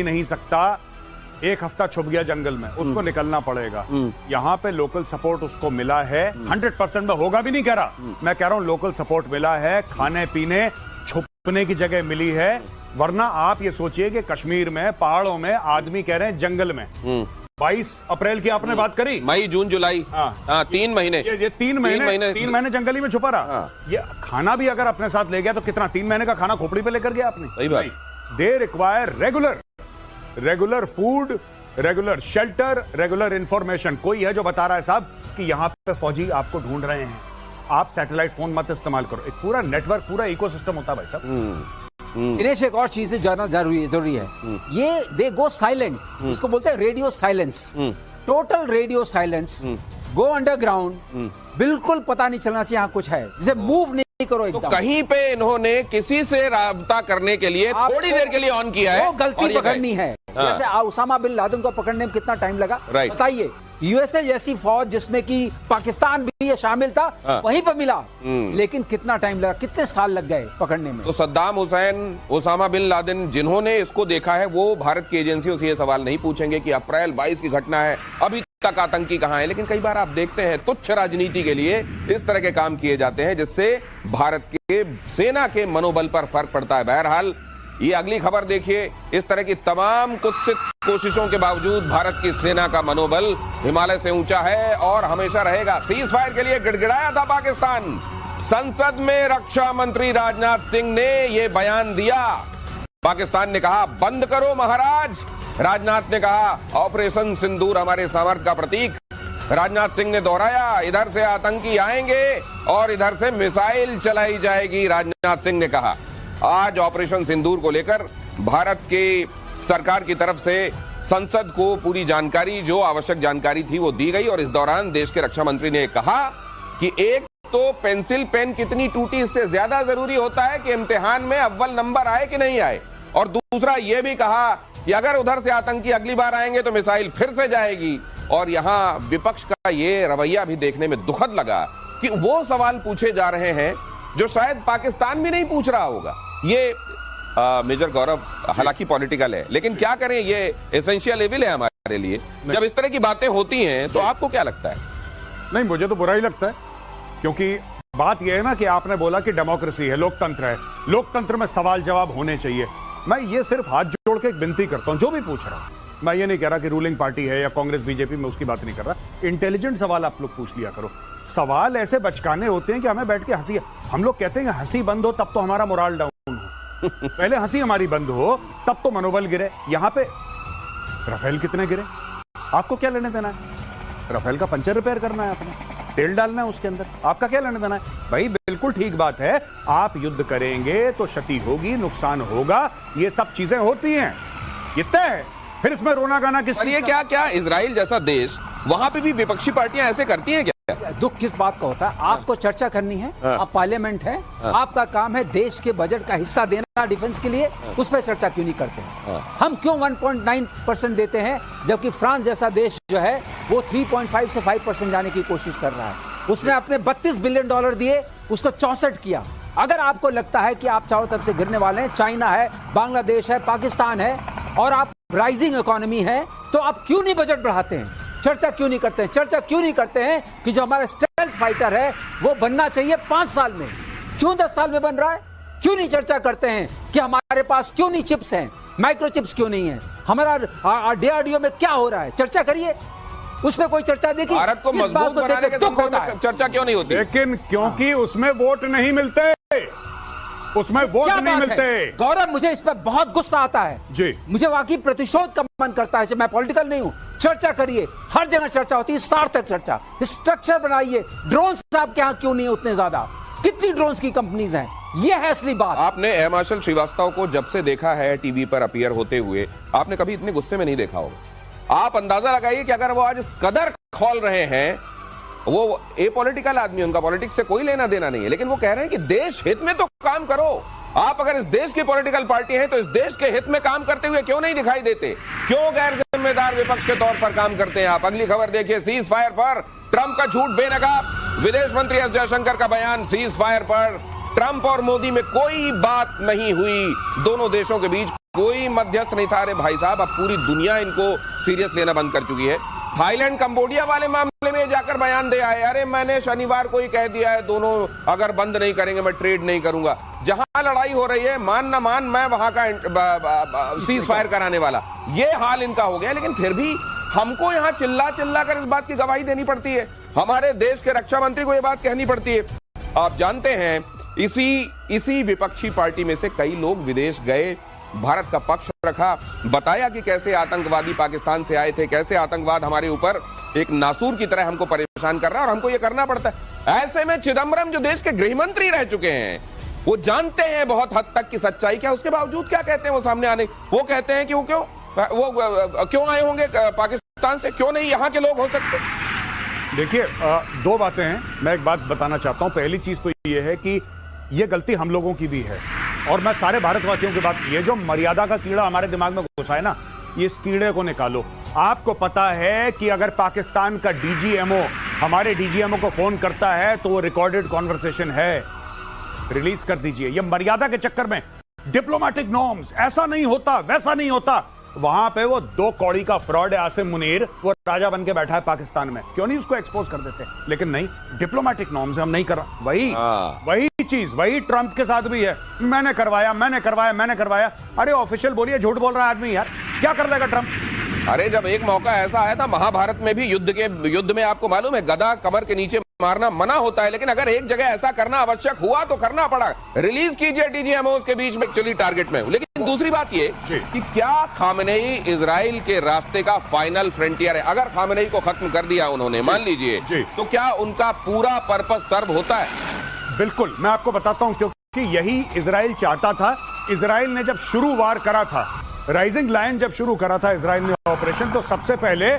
नहीं सकता, एक हफ्ता छुप गया जंगल में, उसको निकलना पड़ेगा। यहाँ पे लोकल सपोर्ट उसको मिला है, 100% में होगा भी नहीं कह रहा, मैं कह रहा हूँ लोकल सपोर्ट मिला है, खाने पीने छुपने की जगह मिली है। वरना आप ये सोचिए कि कश्मीर में पहाड़ों में आदमी कह रहे हैं जंगल में 22 अप्रैल की आपने बात करी, मई जून जुलाई, हाँ 3 महीने, ये 3 महीने जंगली में छुपा रहा। ये खाना भी अगर अपने साथ ले गया तो कितना, 3 महीने का खाना खोपड़ी पे लेकर गया आपने? सही बात। They require regular food, regular shelter, regular information. कोई है जो बता रहा है साहब कि यहाँ पे फौजी आपको ढूंढ रहे हैं, आप सैटेलाइट फोन मत इस्तेमाल करो। एक पूरा नेटवर्क, पूरा इकोसिस्टम होता है भाई साहब। दिनेश, एक और चीज जानना जरूरी है, ये दे गो साइलेंट, इसको बोलते हैं radio silence, total radio silence, go underground, बिल्कुल पता नहीं चलना चाहिए यहाँ कुछ है, जैसे मूव नहीं करो एकदम। तो कहीं पे इन्होंने किसी से राब्ता करने के लिए थोड़ी देर के लिए ऑन किया है, वो गलती पकड़नी है। जैसे उसामा बिन लादेन को पकड़ने में कितना टाइम लगा बताइए? यूएसए जैसी फौज जिसमें कि पाकिस्तान भी ये शामिल था, वहीं पर मिला, लेकिन कितना टाइम लगा, कितने साल लग गए पकड़ने में? तो Saddam Hussein, Osama bin Laden जिन्होंने इसको देखा है, वो भारत की एजेंसियों से ये सवाल नहीं पूछेंगे कि अप्रैल 22 की घटना है, अभी तक आतंकी कहां है। लेकिन कई बार आप देखते हैं तुच्छ राजनीति के लिए इस तरह के काम किए जाते हैं, जिससे भारत के सेना के मनोबल पर फर्क पड़ता है। बहरहाल ये अगली खबर देखिए, इस तरह की तमाम कुत्सित कोशिशों के बावजूद भारत की सेना का मनोबल हिमालय से ऊंचा है और हमेशा रहेगा। सीज फायर के लिए गिड़गिड़ाया था पाकिस्तान, संसद में रक्षा मंत्री राजनाथ सिंह ने यह बयान दिया। पाकिस्तान ने कहा बंद करो महाराज, राजनाथ ने कहा ऑपरेशन सिंदूर हमारे सामर्थ्य का प्रतीक। राजनाथ सिंह ने दोहराया इधर से आतंकी आएंगे और इधर से मिसाइल चलाई जाएगी। राजनाथ सिंह ने कहा आज ऑपरेशन सिंदूर को लेकर भारत की सरकार की तरफ से संसद को पूरी जानकारी, जो आवश्यक जानकारी थी वो दी गई। और इस दौरान देश के रक्षा मंत्री ने कहा कि एक तो पेंसिल पेन कितनी टूटी इससे ज्यादा जरूरी होता है कि इम्तिहान में अव्वल नंबर आए कि नहीं आए, और दूसरा ये भी कहा कि अगर उधर से आतंकी अगली बार आएंगे तो मिसाइल फिर से जाएगी। और यहां विपक्ष का ये रवैया भी देखने में दुखद लगा कि वो सवाल पूछे जा रहे हैं जो शायद पाकिस्तान भी नहीं पूछ रहा होगा। ये मेजर गौरव हालांकि पॉलिटिकल है, लेकिन क्या करें, ये एसेंशियल एविल है हमारे लिए। जब इस तरह की बातें होती हैं तो आपको क्या लगता है? नहीं, मुझे तो बुरा ही लगता है, क्योंकि बात यह है ना कि आपने बोला कि डेमोक्रेसी है, लोकतंत्र है, लोकतंत्र में सवाल जवाब होने चाहिए। मैं ये सिर्फ हाथ जोड़ के एक विनती करता हूं जो भी पूछ रहा हूं, मैं ये नहीं कह रहा कि रूलिंग पार्टी है या कांग्रेस बीजेपी में, उसकी बात नहीं कर रहा। इंटेलिजेंट सवाल आप लोग पूछ लिया करो। सवाल ऐसे बचकाने होते हैं कि हमें बैठ के हंसी, हम लोग कहते हैं हंसी बंद हो तब तो हमारा मोराल डाउन हो, पहले हंसी हमारी बंद हो तब तो मनोबल गिरे। यहां पे राफेल कितने गिरे, आपको क्या लेने देना है? राफेल का पंचर रिपेयर करना है, आपने तेल डालना है उसके अंदर, आपका क्या लेने देना है भाई? बिल्कुल ठीक बात है, आप युद्ध करेंगे तो क्षति होगी, नुकसान होगा, ये सब चीजें होती हैं, ये तय है। फिर इसमें रोना गाना किस? ये क्या इजराइल जैसा देश, वहां पे भी विपक्षी पार्टियां ऐसे करती हैं क्या? दुख किस बात का होता है? आपको चर्चा करनी है, आप पार्लियामेंट है, आपका काम है देश के बजट का हिस्सा देना डिफेंस के लिए, उस पर चर्चा क्यों नहीं करते हैं? हम क्यों 1.9% देते हैं, जबकि फ्रांस जैसा देश जो है वो 3.5 से 5% जाने की कोशिश कर रहा है। उसने अपने $32 बिलियन दिए, उसको 64 किया। अगर आपको लगता है कि आप चारों तरफ से गिरने वाले हैं, चाइना है, बांग्लादेश है, पाकिस्तान है, और आप राइजिंग इकोनॉमी है, तो आप क्यों नहीं बजट बढ़ाते हैं? चर्चा क्यों नहीं करते हैं? चर्चा क्यों नहीं करते हैं कि जो हमारा स्टेल्थ फाइटर है वो बनना चाहिए 5 साल में, क्यों 10 साल में बन रहा है? क्यों नहीं चर्चा करते हैं कि हमारे पास क्यों नहीं चिप्स हैं, माइक्रो चिप्स क्यों नहीं है, हमारा डीआरडीओ में क्या हो रहा है? चर्चा करिए, उसमें कोई चर्चा देखिए। भारत को मजबूत बनाने के संदर्भ में चर्चा क्यों नहीं होती? लेकिन क्योंकि उसमें वोट नहीं मिलते, उसमें वोट नहीं मिलते। गौरव, मुझे इस पर बहुत गुस्सा आता है जी, मुझे वाकई प्रतिशोध का मन करता है। मैं पॉलिटिकल नहीं हूं, चर्चा करिए, हर जगह चर्चा होती है, सार्थक चर्चा, स्ट्रक्चर बनाइए। ड्रोन्स आपके यहाँ क्यों नहीं है उतने ज्यादा? कितनी ड्रोन्स की कंपनीज हैं? ये है असली बात। आपने एयर मार्शल श्रीवास्तव को जब से देखा है टीवी पर अपीयर होते हुए, आपने कभी इतने गुस्से में नहीं देखा होगा। आप अंदाजा लगाइए कि अगर वो आज इस कदर खोल रहे हैं, वो एपॉलिटिकल आदमी, उनका पॉलिटिक्स से कोई लेना देना नहीं है, लेकिन वो कह रहे हैं कि देश हित में तो काम करो। आप अगर इस देश की पॉलिटिकल पार्टी हैं तो इस देश के हित में काम करते हुए क्यों नहीं दिखाई देते? क्यों गैर जिम्मेदार विपक्ष के तौर पर काम करते हैं आप? अगली खबर देखिए, सीज फायर पर ट्रंप का झूठ बेनकाब। विदेश मंत्री एस जयशंकर का बयान, सीज फायर पर ट्रंप और मोदी में कोई बात नहीं हुई, दोनों देशों के बीच कोई मध्यस्थ नहीं था। अरे भाई साहब, अब पूरी दुनिया इनको सीरियस लेना बंद कर चुकी है। थाईलैंड कंबोडिया वाले मामले में जाकर बयान दे आए, अरे मैंने शनिवार को ही कह दिया है दोनों अगर बंद नहीं करेंगे मैं ट्रेड नहीं करूंगा। जहां लड़ाई हो रही है, मान ना मान, मैं वहां का सीज फायर कराने वाला, ये हाल इनका हो गया। लेकिन फिर भी हमको यहाँ चिल्ला चिल्ला कर इस बात की गवाही देनी पड़ती है, हमारे देश के रक्षा मंत्री को ये बात कहनी पड़ती है। आप जानते हैं इसी विपक्षी पार्टी में से कई लोग विदेश गए, भारत का पक्ष रखा, बताया कि कैसे आतंकवादी पाकिस्तान से आए थे, कैसे आतंकवाद हमारे ऊपर एक नासूर की तरह हमको परेशान कर रहा है और हमको ये करना पड़ता है। ऐसे में चिदम्बरम जो देश के गृह मंत्री रह चुके हैं, वो जानते हैं बहुत हद तक की सच्चाई क्या, उसके बावजूद क्या कहते हैं वो सामने आने, वो कहते हैं कि वो क्यों आए होंगे पाकिस्तान से, क्यों नहीं यहाँ के लोग हो सकते। देखिए, दो बातें हैं, मैं एक बात बताना चाहता हूं। पहली चीज तो ये है कि ये गलती हम लोगों की भी है और मैं सारे भारतवासियों की बात की है। जो मर्यादा का कीड़ा हमारे दिमाग में घुसा है ना, ये इस कीड़े को निकालो। आपको पता है कि अगर पाकिस्तान का डीजीएमओ हमारे डीजीएमओ को फोन करता है तो वो रिकॉर्डेड कॉन्वर्सेशन है, रिलीज कर दीजिए। ये मर्यादा के चक्कर में डिप्लोमेटिक नॉर्म्स, ऐसा नहीं होता वैसा नहीं होता। वहां पे वो 2 कौड़ी का फ्रॉड है आसिम मुनीर, वो राजा बन के बैठा है पाकिस्तान में, क्यों नहीं उसको एक्सपोज कर देते। लेकिन नहीं, डिप्लोमेटिक नॉर्म्स हम नहीं कर रहा। वही चीज वही ट्रंप के साथ भी है, मैंने करवाया। अरे ऑफिशियल बोलिए, झूठ बोल रहा है आदमी यार, क्या कर लेगा ट्रंप। अरे जब एक मौका ऐसा आया था महाभारत में भी, युद्ध में आपको मालूम है गदा कमर के नीचे मारना मना होता है, लेकिन अगर एक जगह ऐसा करना आवश्यक हुआ तो करना पड़ा, रिलीज कीजिए डीजीएमओ के बीच में, एक्चुअली टारगेट में। लेकिन दूसरी बात ये कि क्या खामेनेई इजराइल के रास्ते का फाइनल फ्रंटियर है? अगर खामेनेई को खत्म कर दिया उन्होंने, मान लीजिए, तो क्या उनका पूरा पर्पस सर्व होता है? बिल्कुल, मैं आपको बताता हूं, क्योंकि यही इजराइल चाहता था। इजराइल ने जब शुरू वार करा था, राइजिंग लायन जब शुरू करा था इजराइल ने ऑपरेशन, तो सबसे पहले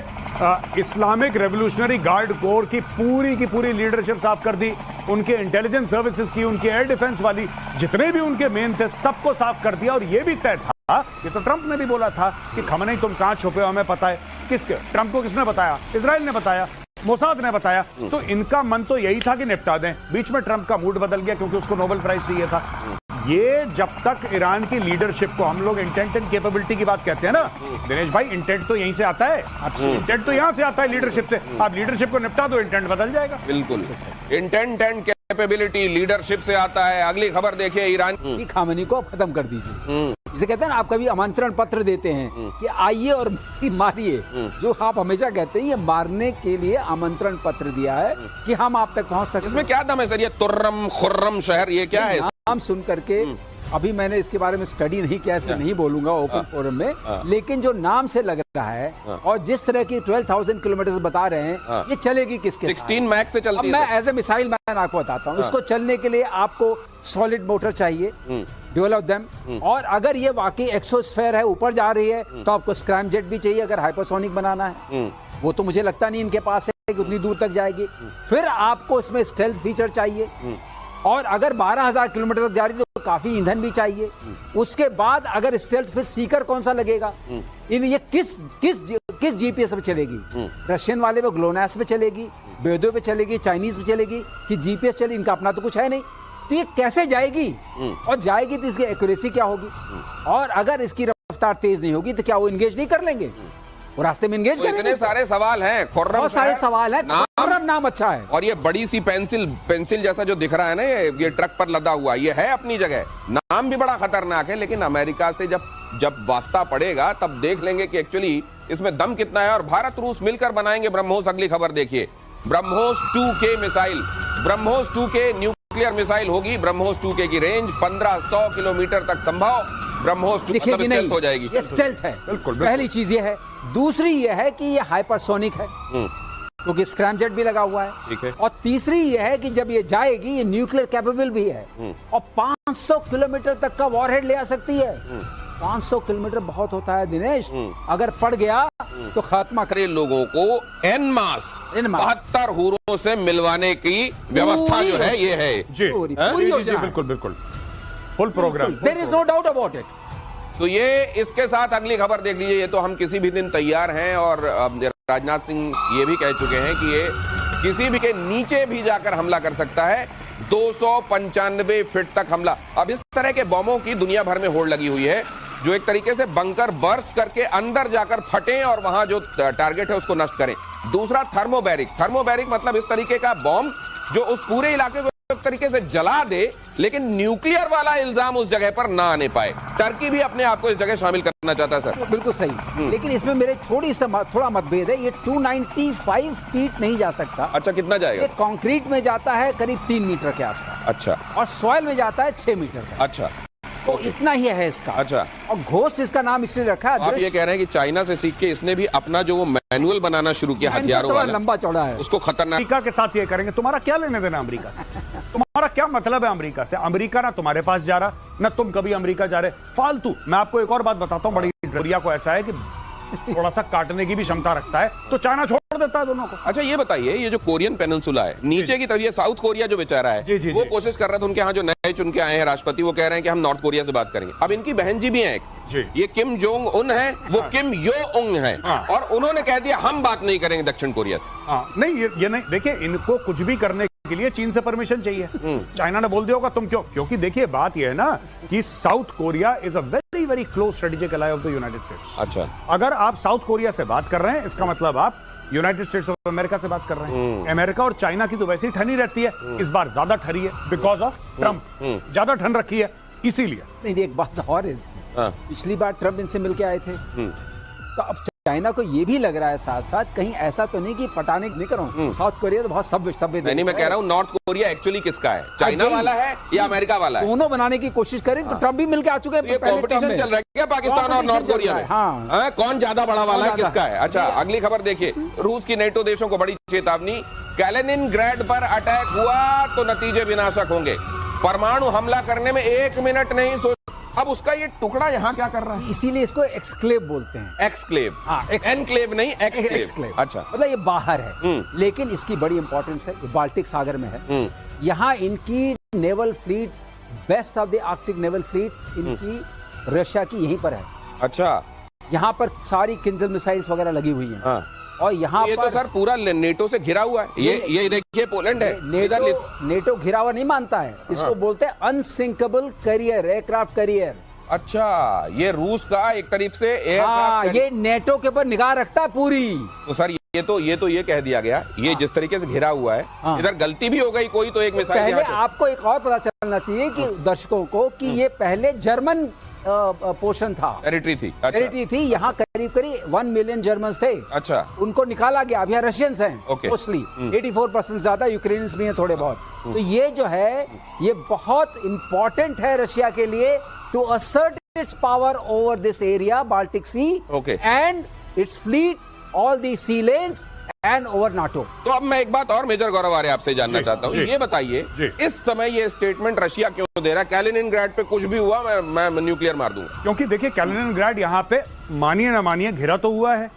इस्लामिक रेवोल्यूशनरी गार्ड कोर की पूरी लीडरशिप साफ कर दी, उनके इंटेलिजेंस सर्विसेज की, उनके एयर डिफेंस वाली, जितने भी उनके मेन थे सबको साफ कर दिया। और यह भी तय था, ये तो ट्रंप ने भी बोला था कि खमेनेई तुम कहां छुपे हो हमें पता है। किसके? ट्रंप को किसने बताया? इजराइल ने बताया, मोसाद ने बताया। तो इनका मन तो यही था कि निपटा दें। बीच में ट्रंप का मूड बदल गया क्योंकि उसको नोबेल प्राइज चाहिए था। ये जब तक ईरान की लीडरशिप को, हम लोग इंटेंट एंड कैपेबिलिटी की बात कहते हैं ना दिनेश भाई, इंटेंट तो यहीं से आता है, इंटेंट तो यहां से आता है लीडरशिप से। आप लीडरशिप को निपटा दो, इंटेंट बदल जाएगा। बिल्कुल, इंटेंट एंड कैपेबिलिटी लीडरशिप से आता है। अगली खबर देखिए, ईरान की खामेनी को खत्म कर दीजिए। जिसे कहते हैं ना, आप कभी आमंत्रण पत्र देते हैं कि आइए और मारिए, जो आप हमेशा कहते हैं, ये मारने के लिए आमंत्रण पत्र दिया है कि हम आप तक पहुंच सकते हैं। इसमें क्या दम है सर? ये तुर्रम खुर्रम शहर, ये क्या है? नाम सुन करके, अभी मैंने इसके बारे में स्टडी नहीं किया, इसलिए नहीं बोलूंगा ओपन फोरम में, लेकिन जो नाम से लग रहा है और जिस तरह की 12,000 किलोमीटर बता रहे हैं, ये चलेगी किसके? 16 मैक्स से चलती है। मैं एज ए मिसाइल मैन आपको बताता हूँ, इसको चलने के लिए आपको सॉलिड मोटर चाहिए, ड्यूल ऑफ देम, और अगर ये वाकई एक्सोस्फेयर है, ऊपर जा रही है, तो आपको स्क्रैम जेट भी चाहिए अगर हाइपरसोनिक बनाना है। वो तो मुझे लगता नहीं इनके पास है कि उतनी दूर तक जाएगी। फिर आपको इसमें स्टेल्थ फीचर चाहिए, और अगर 12,000 किलोमीटर तक जा रही है तो काफी ईंधन भी चाहिए। उसके बाद अगर स्टेल्थ, फिर सीकर कौन सा लगेगा? ये किस जीपीएस पे चलेगी? रशियन वाले पे ग्लोनास पे चलेगी, बेदो पे चलेगी, चाइनीज पे चलेगी, कि जीपीएस चले? इनका अपना तो कुछ है नहीं, तो ये कैसे जाएगी? और जाएगी तो इसकी एक्यूरेसी क्या होगी? और अगर इसकी रफ्तार तेज नहीं होगी तो क्या वो इंगेज नहीं कर लेंगे? वो रास्ते में इंगेज करेंगे? इतने सारे सवाल हैं, बहुत सारे सवाल हैं। नाम अच्छा है, और ये बड़ी सी पेंसिल जैसा जो दिख रहा है ना, ये ट्रक पर लदा हुआ, ये है अपनी जगह, नाम भी बड़ा खतरनाक है। लेकिन अमेरिका से जब वास्ता पड़ेगा तब देख लेंगे कि एक्चुअली इसमें दम कितना है। और भारत रूस मिलकर बनाएंगे ब्रह्मोस। अगली खबर देखिए, BrahMos 2K missile, BrahMos 2K nuclear missile होगी। ब्रह्मोस 2K की रेंज 1500 किलोमीटर तक संभव। ब्रह्मोस 2 स्टेल्थ हो जाएगी। ये स्टेल्थ है, बिल्कुल। पहली चीज ये है। दूसरी ये है कि ये हाइपरसोनिक है, क्योंकि स्क्रैम जेट भी लगा हुआ है। ठीक है। और तीसरी ये है कि जब ये जाएगी, ये न्यूक्लियर कैपेबल भी है, और 500 किलोमीटर तक का वॉरहेड ले आ सकती है। 500 किलोमीटर बहुत होता है दिनेश, अगर पड़ गया तो खात्मा करे। लोगों को एन मास 72 हुरों से मिलवाने की व्यवस्था जो है ये है जी, बिल्कुल full programme, there is no doubt about it. तो ये इसके साथ अगली खबर देख लीजिए। ये तो हम किसी भी दिन तैयार हैं, और राजनाथ सिंह ये भी कह चुके हैं कि ये किसी भी के नीचे भी जाकर हमला कर सकता है। 295 फीट तक हमला। अब इस तरह के बमों की दुनिया भर में होड़ लगी हुई है। जो एक तरीके से बंकर बर्स्ट करके अंदर जाकर फटे और वहां जो टारगेट है उसको नष्ट करें। दूसरा थर्मोबैरिक मतलब इस तरीके का बॉम्ब जो उस पूरे इलाके को एक तरीके से जला दे, लेकिन न्यूक्लियर वाला इल्जाम उस जगह पर ना आने पाए। टर्की भी अपने आप को इस जगह शामिल करना चाहता है सर। बिल्कुल सही, लेकिन इसमें मेरे थोड़ा मतभेद है। ये 295 फीट नहीं जा सकता। अच्छा, कितना जाएगा? ये कंक्रीट में जाता है करीब 3 मीटर के आसपास। अच्छा। और सॉइल में जाता है 6 मीटर का। अच्छा, तो इतना ही है इसका। अच्छा। और घोस्ट इसका नाम इसलिए रखा है। आप ये कह रहे हैं कि चाइना से सीख के इसने भी अपना जो वो मैनुअल बनाना शुरू किया हथियारों वाला, लंबा चौड़ा है, उसको खतरनाक। अमेरिका के साथ ये करेंगे। तुम्हारा क्या लेने देना अमेरिका से? तुम्हारा क्या मतलब है अमेरिका से? अमेरिका ना तुम्हारे पास जा रहा, ना तुम कभी अमेरिका जा रहे, फालतू। मैं आपको एक और बात बताता हूं, बड़ी डरिया को ऐसा है कि थोड़ा सा काटने की भी क्षमता रखता है, तो चाइना छोड़ देता है दोनों को। अच्छा, ये बताइए, ये जो कोरियन पेनिनसुला है नीचे की तरफ, ये साउथ कोरिया जो बेचारा है, जी, वो कोशिश कर रहा था, उनके यहाँ जो नए चुन के आए हैं राष्ट्रपति, वो कह रहे हैं कि हम नॉर्थ कोरिया से बात करेंगे। अब इनकी बहन जी भी हैं एक, ये किम जोंग उन है, वो किम यो उंग है, और उन्होंने कह दिया हम बात नहीं करेंगे दक्षिण कोरिया से। नहीं, ये नहीं। देखिए, इनको कुछ भी करने के लिए चीन से परमिशन चाहिए। चाइना ने बोल दिया होगा तुम क्यों, क्योंकि देखिए बात यह है ना कि South Korea is a very very close strategic ally of the United States. अच्छा, अगर आप साउथ कोरिया से बात कर रहे हैं, इसका मतलब आप यूनाइटेड स्टेट्स ऑफ अमेरिका से बात कर रहे हैं। अमेरिका और चाइना की तो वैसे ही ठनी रहती है, इस बार ज्यादा ठरी है बिकॉज ऑफ ट्रम्प, ज्यादा ठन रखी है इसीलिए। नहीं, एक बात और है, पिछली बार ट्रम्प इनसे मिलके आए थे, तो अब चाइना को ये भी लग रहा है साथ साथ कहीं ऐसा तो नहीं कि पटाने नहीं करो। साउथ कोरिया तो बहुत सभ्य नहीं, मैं कह रहा हूँ नॉर्थ कोरिया एक्चुअली किसका है, चाइना वाला है या अमेरिका वाला है? दोनों बनाने की कोशिश करें तो ट्रम्प भी मिलके आ चुके हैं। ये कंपटीशन चल रहा है क्या पाकिस्तान और नॉर्थ कोरिया में? हाँ, कौन ज्यादा बड़ा वाला है, किसका है? अच्छा, अगली खबर देखिए, रूस की नेटो देशों को बड़ी चेतावनी, कैलिनिनग्राड पर अटैक हुआ तो नतीजे विनाशक होंगे, परमाणु हमला करने में 1 मिनट नहीं सोच। अब उसका ये टुकड़ा यहाँ क्या कर रहा है? इसीलिए इसको एक्सक्लेव बोलते हैं। एक्सक्लेव, हाँ, एनक्लेव नहीं, एक्सक्लेव। अच्छा, मतलब ये बाहर है, लेकिन इसकी बड़ी इंपॉर्टेंस है, ये बाल्टिक सागर में है। यहाँ इनकी naval fleet, best of the Arctic naval fleet इनकी रशिया की यहीं पर है। अच्छा, यहाँ पर सारी किंजल मिसाइल्स वगैरह लगी हुई हैं। हाँ। और यहाँ ये पर तो सर पूरा नेटो से घिरा हुआ है। ये देखिए पोलैंड है। नेटो घिरा हुआ नहीं मानता है, इसको बोलते हैं अनसिंकेबल कैरियर, एयरक्राफ्ट कैरियर। अच्छा, ये रूस का एक तरीके से एयरक्राफ्ट, ये नेटो के ऊपर निगाह रखता है पूरी। तो सर ये कह दिया गया, ये जिस तरीके से घिरा हुआ है, इधर गलती भी हो गई कोई तो एक मिसाइल। पहले आपको एक और पता चलना चाहिए कि दर्शकों को कि ये पहले जर्मन पोर्शन था, टेरिटरी थी। अच्छा। टेरिटरी थी, यहाँ करीब 1 मिलियन जर्मन थे। अच्छा, उनको निकाला गया, अब यहाँ रशियंस हैं मोस्टली, 84% ज्यादा, यूक्रेनियंस भी हैं थोड़े बहुत। तो ये जो है ये बहुत इंपॉर्टेंट है रशिया के लिए to assert its power over this area, Baltic Sea, and its fleet, all the sea lanes and over NATO. तो अब मैं एक बात और मेजर गौरव आर्य आपसे जानना चाहता हूँ, ये बताइए इस समय ये स्टेटमेंट रशिया क्यों दे रहा है? कैलिनिनग्राड पे कुछ भी हुआ मैं न्यूक्लियर मार दूंगा। क्योंकि देखिए कैलिनिनग्राड यहाँ पे मानिए ना मानिए घिरा तो हुआ है।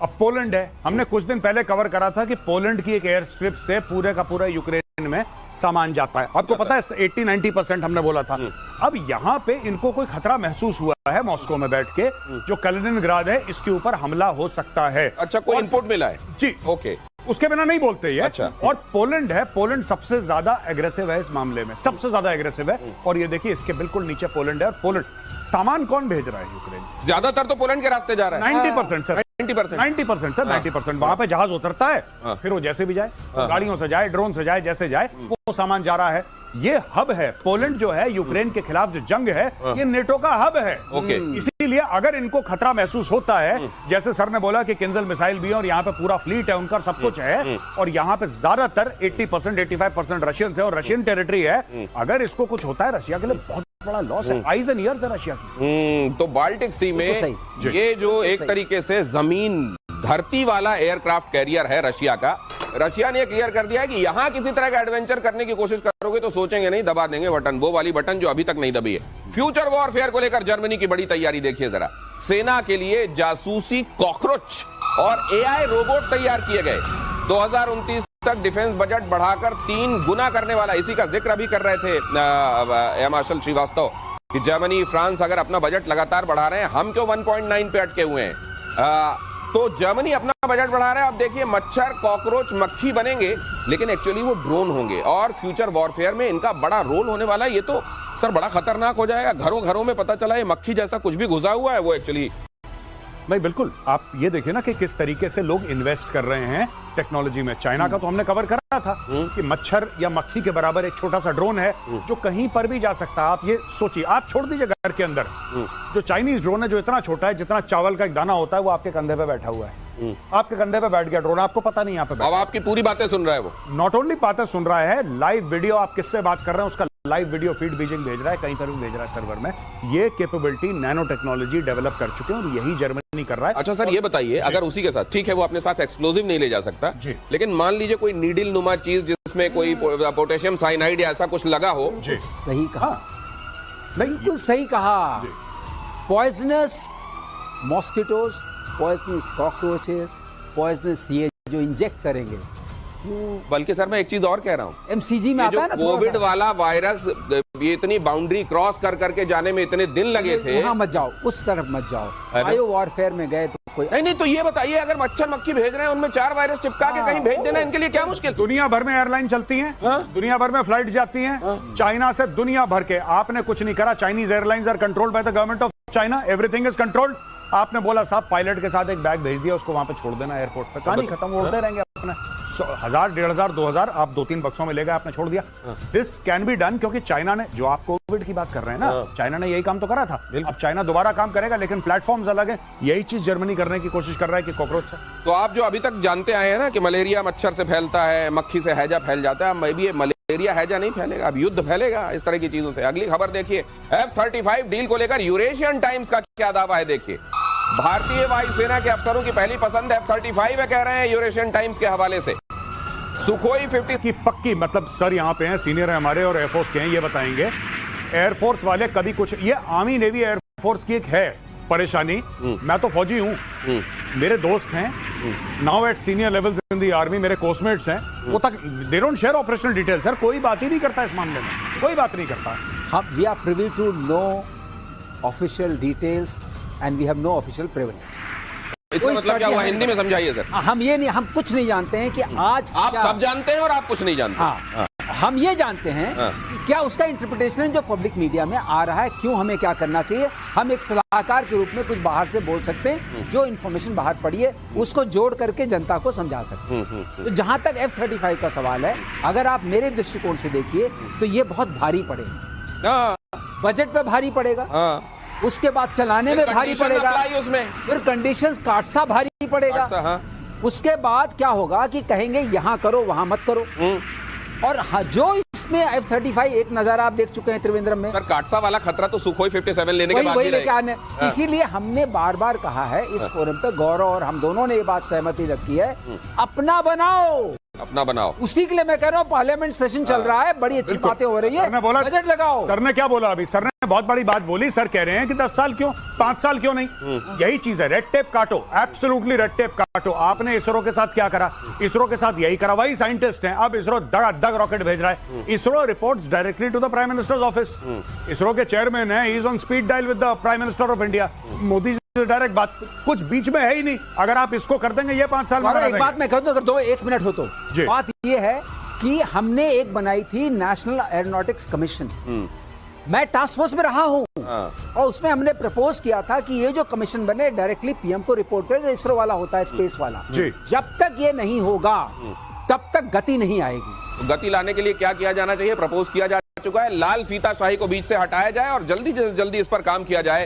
अब पोलैंड है, हमने कुछ दिन पहले कवर करा था कि पोलैंड की एक एयर स्ट्रिप से पूरे का पूरा यूक्रेन में सामान जाता है। आपको पता है 80-90% हमने बोला था। अब यहाँ पे इनको कोई खतरा महसूस हुआ है मॉस्को में बैठ के, जो कैलिनिनग्राड है इसके ऊपर हमला हो सकता है। अच्छा, कोई इनपुट मिला है? जी, ओके, उसके बिना नहीं बोलते ये। अच्छा। और पोलैंड है, पोलैंड सबसे ज्यादा एग्रेसिव है इस मामले में, सबसे ज्यादा एग्रेसिव है। और ये देखिए इसके बिल्कुल नीचे पोलैंड है। और पोलैंड सामान कौन भेज रहा है यूक्रेन? ज्यादा तो पोलैंड के रास्ते जा रहा है। 90% सर, 90% सर, 90%। वहां पे जहाज उतरता है, फिर वो जैसे भी जाए, गाड़ियों से जाए, ड्रोन से जाए, जैसे जाए, वो सामान जा रहा है। ये हब है, पोलैंड जो है यूक्रेन के खिलाफ जो जंग है, ये नेटो का हब है। इसीलिए अगर इनको खतरा महसूस होता है, जैसे सर ने बोला कि किंजल मिसाइल भी है और यहाँ पे पूरा फ्लीट है उनका, सब कुछ है, और यहाँ पे ज्यादातर 80% 85% रशियन है और रशियन टेरिटरी है। अगर इसको कुछ होता है रशिया के लिए बहुत बड़ा लॉस है, आइज एंड ईयर्स है रशिया की। तो बाल्टिक सी में ये जो एक तरीके से जमीन धरती वाला एयरक्राफ्ट कैरियर है रशिया का, रशिया ने क्लियर कर दिया है कि यहां किसी तरह का एडवेंचर करने की कोशिश करोगे तो सोचेंगे नहीं, दबा देंगे बटन, वो वाली बटन जो अभी तक नहीं दबी है। फ्यूचर वॉरफेयर को लेकर जर्मनी की बड़ी तैयारी देखिए जरा। सेना के लिए जासूसी कॉकरोच और एआई रोबोट तैयार किए गए। 2029 तक डिफेंस बजट बढ़ाकर 3 गुना करने वाला, इसी का जिक्र अभी कर रहे थे एयर मार्शल श्रीवास्तव कि जर्मनी, फ्रांस अगर अपना बजट लगातार बढ़ा रहे हैं, हम क्यों 1.9 पे अटके हुए हैं। तो जर्मनी अपना बजट बढ़ा रहा है। अब देखिए मच्छर, कॉकरोच, मक्खी बनेंगे, लेकिन एक्चुअली वो ड्रोन होंगे और फ्यूचर वॉरफेयर में इनका बड़ा रोल होने वाला है। ये तो सर बड़ा खतरनाक हो जाएगा, घरों घरों में पता चला ये मक्खी जैसा कुछ भी घुसा हुआ है वो एक्चुअली। नहीं बिल्कुल, आप ये देखिए ना कि किस तरीके से लोग इन्वेस्ट कर रहे हैं टेक्नोलॉजी में। चाइना का तो हमने कवर करा था कि मच्छर या मक्खी के बराबर एक छोटा सा ड्रोन है जो कहीं पर भी जा सकता है। आप ये सोचिए, आप छोड़ दीजिए घर के अंदर, जो चाइनीज ड्रोन है जो इतना छोटा है जितना चावल का एक दाना होता है, वो आपके कंधे पे बैठा हुआ है। आपके कंधे पे बैठ गया ड्रोन, आपको पता नहीं यहाँ पे। अब आपकी पूरी बातें सुन रहा है वो, नॉट ओनली बातें सुन रहा है, लाइव वीडियो, आप किससे बात कर रहे हैं उसका लाइव वीडियो फीड बीजिंग भेज रहा है, कहीं पर भी भेज रहा है सर्वर में। ये कैपेबिलिटी नैनो टेक्नोलॉजी डेवलप कर चुके हैं और यही जर्मनी कर रहा है। अच्छा सर ये बताइए, अगर उसी के साथ, ठीक है वो अपने साथ एक्सप्लोजिव नहीं ले जा सकता जी, लेकिन मान लीजिए कोई नीडल नुमा चीज जिसमें कोई पोटेशियम साइनाइड या ऐसा कुछ लगा हो। जी सही कहा, नहीं बिल्कुल सही कहा। Poisonous mosquitoes, poisonous cockroaches, poisonous ये जो इंजेक्ट करेंगे। बल्कि सर मैं एक चीज और कह रहा हूँ, एमसीजी में आता है ना, कोविड वाला वायरस ये इतनी बाउंड्री क्रॉस कर करके जाने में इतने दिन लगे थे। वहां मत जाओ, उस तरफ मत जाओ, बायो वॉरफेयर में गए तो कोई नहीं। तो ये बताइए, अगर मच्छर मक्खी भेज रहे हैं उनमें 4 वायरस चिपका के कहीं भेज देना इनके लिए क्या मुश्किल? दुनिया भर में एयरलाइन चलती हैं, दुनिया भर में फ्लाइट जाती हैं चाइना से, दुनिया भर के। आपने कुछ नहीं करा, Chinese airlines are controlled by the government of China, everything is controlled. आपने बोला साहब पायलट के साथ एक बैग भेज दिया, उसको वहां पे छोड़ देना एयरपोर्ट पे, कहानी खत्म, वो उड़ते रहेंगे अपने 1000, 1500, 2000 आप 2-3 बक्सों में ले गए, आपने छोड़ दिया। दिस कैन बी डन, क्योंकि चाइना ने, जो आप कोविड की बात कर रहे हैं ना, चाइना ने यही काम तो करा था। अब चाइना दोबारा काम करेगा, लेकिन प्लेटफॉर्म्स अलग है। यही चीज जर्मनी करने की कोशिश कर रहा है कि कॉकरोच से। तो आप जो अभी तक जानते आए हैं ना कि मलेरिया मच्छर से फैलता है, मक्खी से हैजा फैल जाता है, मे भी ये मलेरिया हैजा नहीं फैलेगा, अब युद्ध फैलेगा इस तरह की चीजों से। अगली खबर देखिए, F-35 डील को लेकर यूरेशियन टाइम्स का क्या दावा है, देखिए। भारतीय वायुसेना के अफसरों की पहली पसंद F-35 है, कह रहे हैं यूरेशियन टाइम्स के हवाले से। सुखोई 50 की पक्की, मतलब सर यहाँ पे हैं, सीनियर है हमारे और एयरफोर्स के हैं, ये बताएंगे। एयरफोर्स वाले कभी कुछ, ये आर्मी नेवी एयरफोर्स की एक है परेशानी। मैं तो फौजी हूं, मेरे दोस्त हैं now at senior levels in the army, मेरे कोर्समेट्स हैं, वो तक they don't share operational detail. Sir कोई बात ही नहीं करता इस मामले में, कोई बात नहीं करता। हम we are privy to know official details and we have no official privilege. इसका मतलब क्या हुआ, हिंदी में समझाइए सर। हम ये नहीं, हम कुछ नहीं जानते हैं कि आज आप सब जानते हैं और आप कुछ नहीं जानते। हाँ, हम ये जानते हैं कि क्या उसका इंटरप्रिटेशन जो पब्लिक मीडिया में आ रहा है, क्यों हमें क्या करना चाहिए। हम एक सलाहकार के रूप में कुछ बाहर से बोल सकते हैं, जो इन्फॉर्मेशन बाहर पड़ी है उसको जोड़ करके जनता को समझा सकते हैं। तो जहां तक F-35 का सवाल है, अगर आप मेरे दृष्टिकोण से देखिए तो ये बहुत भारी पड़ेगा, बजट पे भारी पड़ेगा, उसके बाद चलाने में भारी पड़ेगा, उसमें फिर कंडीशंस काटसा भारी पड़ेगा। उसके बाद क्या होगा कि कहेंगे यहां करो वहां मत करो। और जो इसमें F-35 एक नजारा आप देख चुके हैं त्रिवेंद्रम में। सर काटसा वाला खतरा तो सुखोई 57 लेने के बाद भी रहेगा। इसीलिए हमने बार बार कहा है इस फोरम पे, गौरव और हम दोनों ने ये बात सहमति रखी है, अपना बनाओ, अपना बनाओ। उसी के लिए मैं कह रहा हूँ पार्लियामेंट सेशन चल रहा है, बड़ी अच्छी बातें हो रही है, बजट लगाओ। सर ने क्या बोला अभी, सर ने बहुत बड़ी बात बोली। सर कह रहे हैं कि 10 साल क्यों, 5 साल क्यों नहीं। यही चीज है, रेड टेप काटो, एब्सोल्युटली रेड टेप काटो। आपने इसरो के साथ क्या करा, इसरो के साथ यही करा, वही साइंटिस्ट हैं। अब इसरो दग रॉकेट भेज रहा है। ISRO reports directly to the prime minister's office. ISRO के चेयरमैन है, he is on speed dial with the prime minister of India. Modi ji direct बात, कुछ बीच में है ही नहीं। अगर आप इसको कर देंगे ये 5 साल में। एक बात मैं कह दूं, अगर 1 मिनट हो तो, बात ये है कि हमने एक बनाई थी नेशनल एरोनॉटिक्स कमीशन, मैं टास्क फोर्स में रहा हूं, और उसमें हमने प्रपोज किया था कि ये जो कमीशन बने डायरेक्टली पीएम को रिपोर्ट करे, इसरो वाला होता है, स्पेस वाला। जब तक ये नहीं होगा तब तक गति नहीं आएगी। तो गति लाने के लिए क्या किया जाना चाहिए, प्रपोज किया जा चुका है, लाल फीताशाही को बीच से हटाया जाए और जल्दी से जल्दी इस पर काम किया जाए।